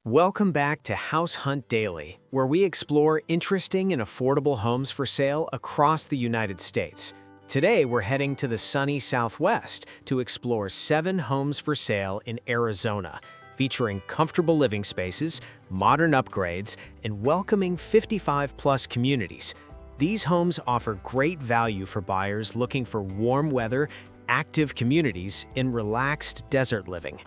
Welcome back to House Hunt Daily, where we explore interesting and affordable homes for sale across the United States. Today, we're heading to the sunny Southwest to explore 7 homes for sale in Arizona, featuring comfortable living spaces, modern upgrades, and welcoming 55-plus communities. These homes offer great value for buyers looking for warm weather, active communities, and relaxed desert living.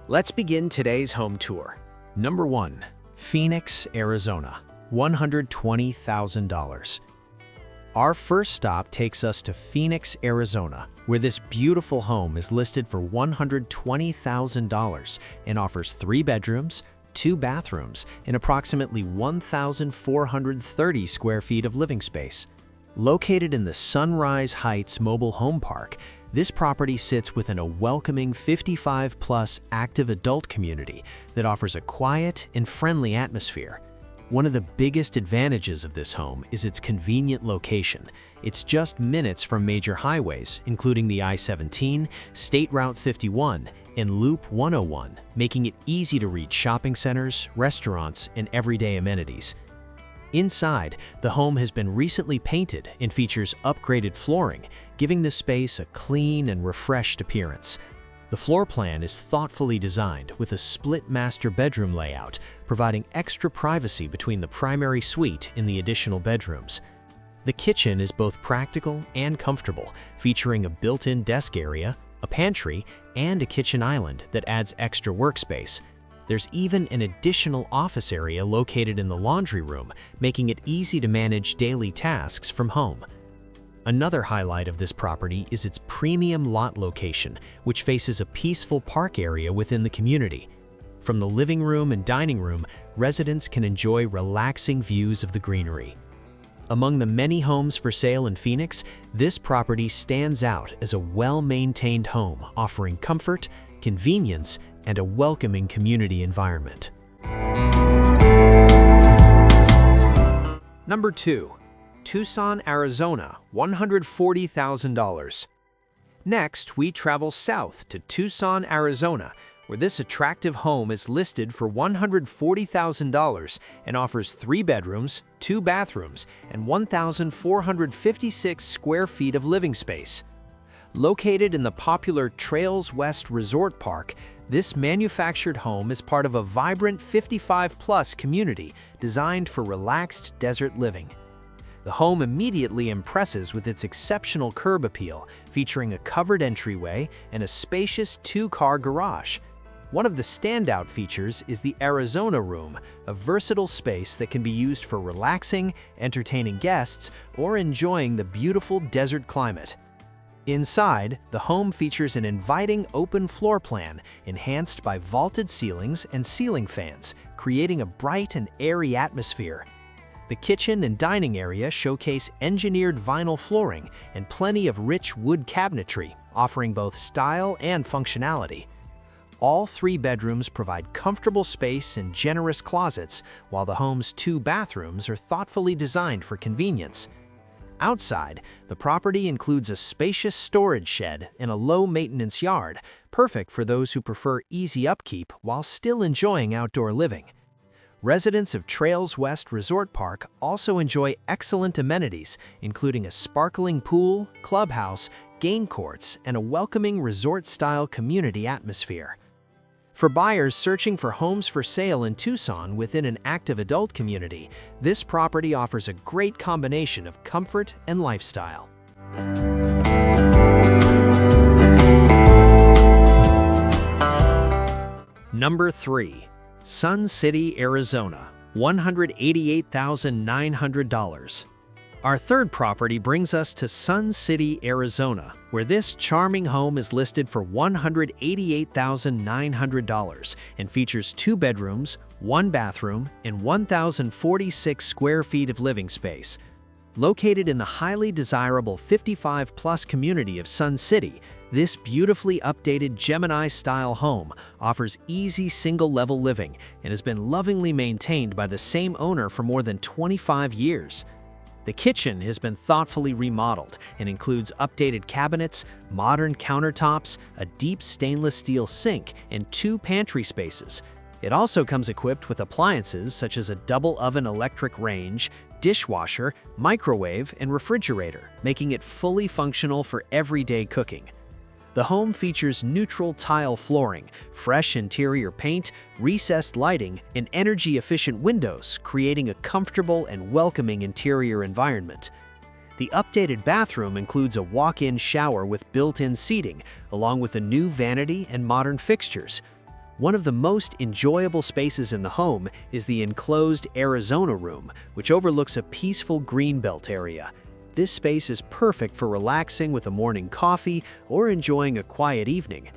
Let's begin today's home tour. Number 1. Phoenix, Arizona, $120,000. Our first stop takes us to Phoenix, Arizona, where this beautiful home is listed for $120,000 and offers 3 bedrooms, 2 bathrooms, and approximately 1,430 square feet of living space. Located in the Sunrise Heights Mobile Home Park, this property sits within a welcoming 55-plus active adult community that offers a quiet and friendly atmosphere. One of the biggest advantages of this home is its convenient location. It's just minutes from major highways, including the I-17, State Route 51, and Loop 101, making it easy to reach shopping centers, restaurants, and everyday amenities. Inside, the home has been recently painted and features upgraded flooring, giving the space a clean and refreshed appearance. The floor plan is thoughtfully designed with a split master bedroom layout, providing extra privacy between the primary suite and the additional bedrooms. The kitchen is both practical and comfortable, featuring a built-in desk area, a pantry, and a kitchen island that adds extra workspace. There's even an additional office area located in the laundry room, making it easy to manage daily tasks from home. Another highlight of this property is its premium lot location, which faces a peaceful park area within the community. From the living room and dining room, residents can enjoy relaxing views of the greenery. Among the many homes for sale in Phoenix, this property stands out as a well-maintained home, offering comfort, convenience, and a welcoming community environment. Number 2. Tucson, Arizona, $140,000. Next, we travel south to Tucson, Arizona, where this attractive home is listed for $140,000 and offers 3 bedrooms, 2 bathrooms, and 1,456 square feet of living space. Located in the popular Trails West Resort Park, this manufactured home is part of a vibrant 55-plus community designed for relaxed desert living. The home immediately impresses with its exceptional curb appeal, featuring a covered entryway and a spacious 2-car garage. One of the standout features is the Arizona Room, a versatile space that can be used for relaxing, entertaining guests, or enjoying the beautiful desert climate. Inside, the home features an inviting open floor plan enhanced by vaulted ceilings and ceiling fans, creating a bright and airy atmosphere. The kitchen and dining area showcase engineered vinyl flooring and plenty of rich wood cabinetry, offering both style and functionality. All 3 bedrooms provide comfortable space and generous closets, while the home's 2 bathrooms are thoughtfully designed for convenience. Outside, the property includes a spacious storage shed and a low-maintenance yard, perfect for those who prefer easy upkeep while still enjoying outdoor living. Residents of Trails West Resort Park also enjoy excellent amenities, including a sparkling pool, clubhouse, game courts, and a welcoming resort-style community atmosphere. For buyers searching for homes for sale in Tucson within an active adult community, this property offers a great combination of comfort and lifestyle. Number 3. Sun City, Arizona, $188,900. Our third property brings us to Sun City, Arizona, where this charming home is listed for $188,900 and features 2 bedrooms, 1 bathroom, and 1,046 square feet of living space. Located in the highly desirable 55-plus community of Sun City, this beautifully updated Gemini-style home offers easy single-level living and has been lovingly maintained by the same owner for more than 25 years. The kitchen has been thoughtfully remodeled and includes updated cabinets, modern countertops, a deep stainless steel sink, and 2 pantry spaces. It also comes equipped with appliances such as a double oven electric range, dishwasher, microwave, and refrigerator, making it fully functional for everyday cooking. The home features neutral tile flooring, fresh interior paint, recessed lighting, and energy-efficient windows, creating a comfortable and welcoming interior environment. The updated bathroom includes a walk-in shower with built-in seating, along with a new vanity and modern fixtures. One of the most enjoyable spaces in the home is the enclosed Arizona room, which overlooks a peaceful greenbelt area. This space is perfect for relaxing with a morning coffee or enjoying a quiet evening.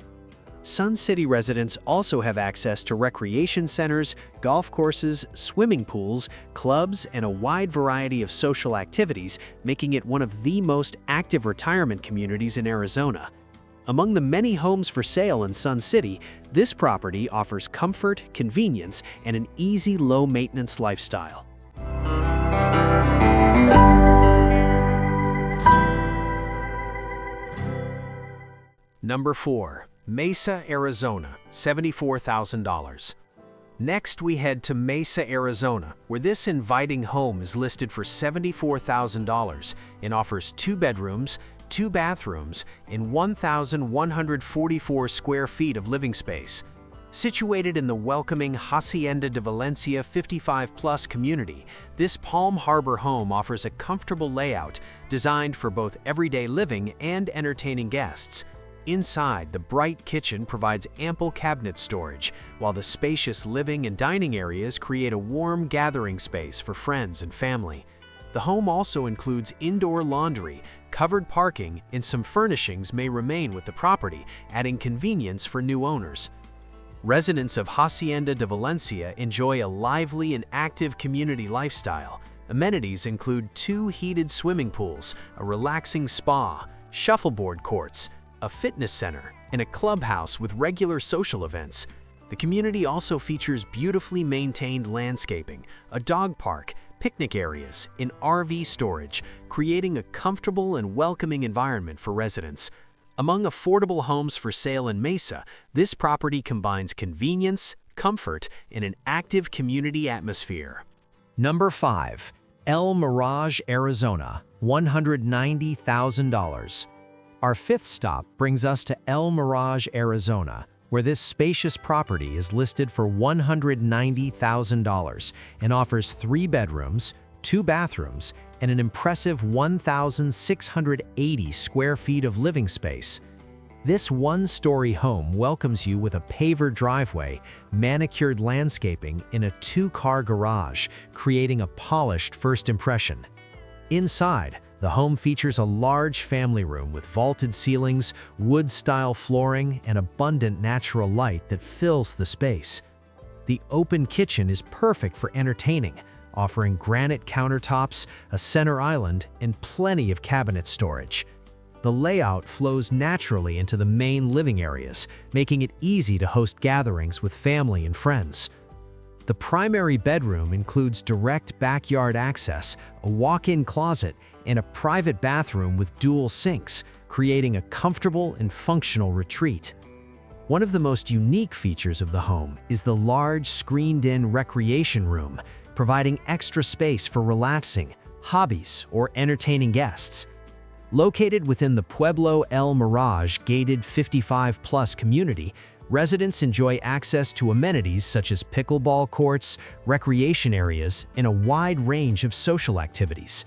Sun City residents also have access to recreation centers, golf courses, swimming pools, clubs, and a wide variety of social activities, making it one of the most active retirement communities in Arizona. Among the many homes for sale in Sun City, this property offers comfort, convenience, and an easy, low-maintenance lifestyle. Number 4. Mesa, Arizona, $74,000. Next, we head to Mesa, Arizona, where this inviting home is listed for $74,000 and offers 2 bedrooms, 2 bathrooms, and 1,144 square feet of living space. Situated in the welcoming Hacienda de Valencia 55+ community, this Palm Harbor home offers a comfortable layout designed for both everyday living and entertaining guests. Inside, the bright kitchen provides ample cabinet storage, while the spacious living and dining areas create a warm gathering space for friends and family. The home also includes indoor laundry, covered parking, and some furnishings may remain with the property, adding convenience for new owners. Residents of Hacienda de Valencia enjoy a lively and active community lifestyle. Amenities include 2 heated swimming pools, a relaxing spa, shuffleboard courts, a fitness center, and a clubhouse with regular social events. The community also features beautifully maintained landscaping, a dog park, picnic areas, and RV storage, creating a comfortable and welcoming environment for residents. Among affordable homes for sale in Mesa, this property combines convenience, comfort, and an active community atmosphere. Number 5. El Mirage, Arizona, $190,000. Our 5th stop brings us to El Mirage, Arizona, where this spacious property is listed for $190,000 and offers 3 bedrooms, 2 bathrooms, and an impressive 1,680 square feet of living space. This one-story home welcomes you with a paver driveway, manicured landscaping, and a 2-car garage, creating a polished first impression. Inside, the home features a large family room with vaulted ceilings, wood-style flooring, and abundant natural light that fills the space. The open kitchen is perfect for entertaining, offering granite countertops, a center island, and plenty of cabinet storage. The layout flows naturally into the main living areas, making it easy to host gatherings with family and friends. The primary bedroom includes direct backyard access, a walk-in closet, and a private bathroom with dual sinks, creating a comfortable and functional retreat. One of the most unique features of the home is the large screened-in recreation room, providing extra space for relaxing, hobbies, or entertaining guests. Located within the Pueblo El Mirage gated 55+ community, residents enjoy access to amenities such as pickleball courts, recreation areas, and a wide range of social activities.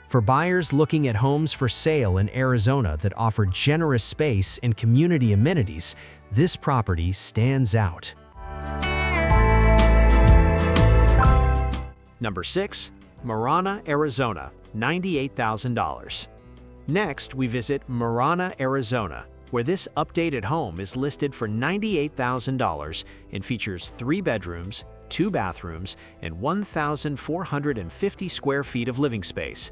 For buyers looking at homes for sale in Arizona that offer generous space and community amenities, this property stands out. Number 6. Marana, Arizona, $98,000. Next, we visit Marana, Arizona, where this updated home is listed for $98,000 and features 3 bedrooms, 2 bathrooms, and 1,450 square feet of living space.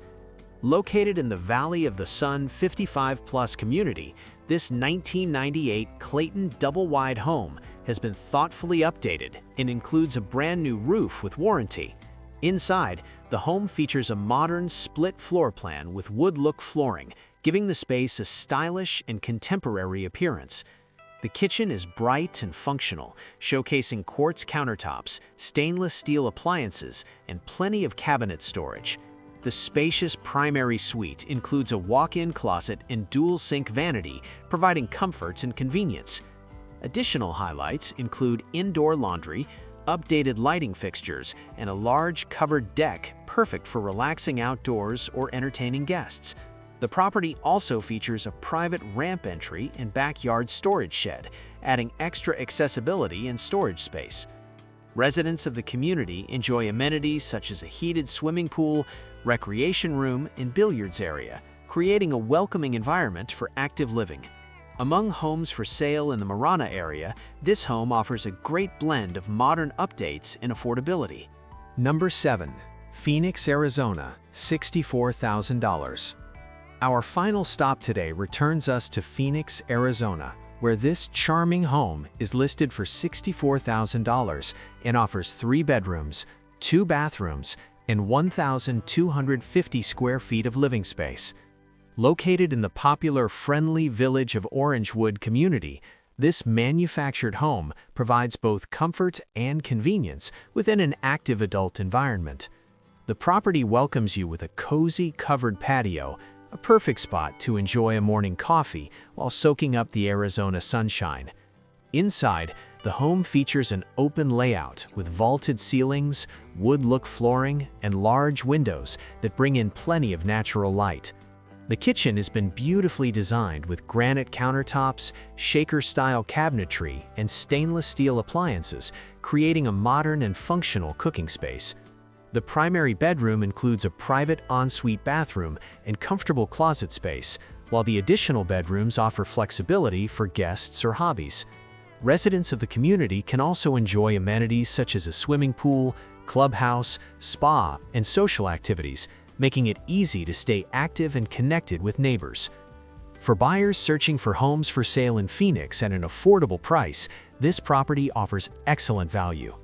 Located in the Valley of the Sun 55+ community, this 1998 Clayton double-wide home has been thoughtfully updated and includes a brand new roof with warranty. Inside, the home features a modern split floor plan with wood-look flooring, giving the space a stylish and contemporary appearance. The kitchen is bright and functional, showcasing quartz countertops, stainless steel appliances, and plenty of cabinet storage. The spacious primary suite includes a walk-in closet and dual-sink vanity, providing comforts and convenience. Additional highlights include indoor laundry, updated lighting fixtures, and a large covered deck perfect for relaxing outdoors or entertaining guests. The property also features a private ramp entry and backyard storage shed, adding extra accessibility and storage space. Residents of the community enjoy amenities such as a heated swimming pool, recreation room, and billiards area, creating a welcoming environment for active living. Among homes for sale in the Marana area, this home offers a great blend of modern updates and affordability. Number 7. Phoenix, Arizona, $64,000. Our final stop today returns us to Phoenix, Arizona, where this charming home is listed for $64,000 and offers 3 bedrooms, 2 bathrooms, and 1,250 square feet of living space. Located in the popular friendly village of Orangewood community, this manufactured home provides both comfort and convenience within an active adult environment. The property welcomes you with a cozy covered patio, a perfect spot to enjoy a morning coffee while soaking up the Arizona sunshine. Inside, the home features an open layout with vaulted ceilings, wood-look flooring, and large windows that bring in plenty of natural light. The kitchen has been beautifully designed with granite countertops, shaker-style cabinetry, and stainless steel appliances, creating a modern and functional cooking space. The primary bedroom includes a private ensuite bathroom and comfortable closet space, while the additional bedrooms offer flexibility for guests or hobbies. Residents of the community can also enjoy amenities such as a swimming pool, clubhouse, spa, and social activities, making it easy to stay active and connected with neighbors. For buyers searching for homes for sale in Phoenix at an affordable price, this property offers excellent value.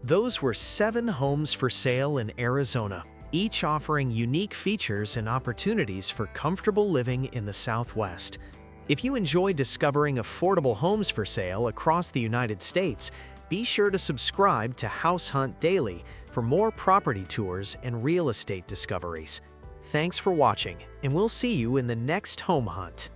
Those were 7 homes for sale in Arizona, each offering unique features and opportunities for comfortable living in the Southwest. If you enjoy discovering affordable homes for sale across the United States, be sure to subscribe to House Hunt Daily for more property tours and real estate discoveries. Thanks for watching, and we'll see you in the next home hunt.